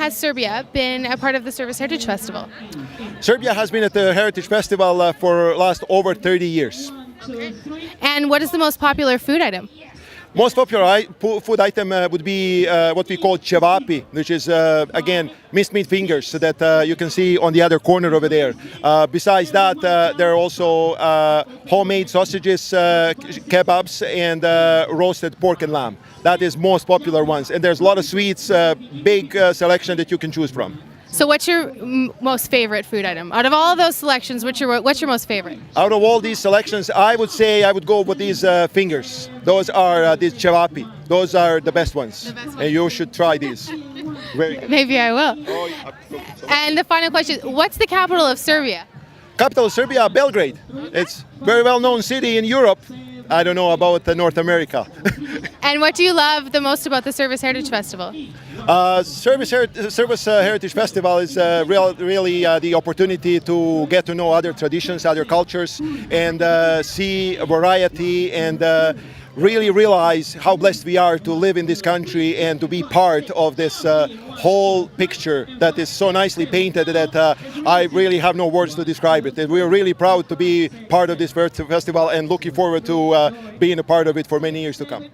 has Serbia been a part of the Service Heritage Festival? Serbia has been at the Heritage Festival for last over 30 years. And what is the most popular food item? Most popular food item would be what we call cevapi, which is, again, minced meat fingers so that you can see on the other corner over there. Besides that, there are also homemade sausages, kebabs, and roasted pork and lamb. That is most popular ones. And there's a lot of sweets, big selection that you can choose from. So what's your most favorite food item? Out of all those selections, what's your most favorite? Out of all these selections, I would say I would go with these fingers. Those are these cevapi. Those are the best ones. And you should try these. Very good. Maybe I will. Oh, yeah. And the final question, what's the capital of Serbia? Capital of Serbia, Belgrade. It's a very well-known city in Europe. I don't know about North America. And what do you love the most about the Service Heritage Festival? Service Heritage Festival is really the opportunity to get to know other traditions, other cultures, and see a variety and really realize how blessed we are to live in this country and to be part of this whole picture that is so nicely painted that I really have no words to describe it. And we are really proud to be part of this festival and looking forward to being a part of it for many years to come.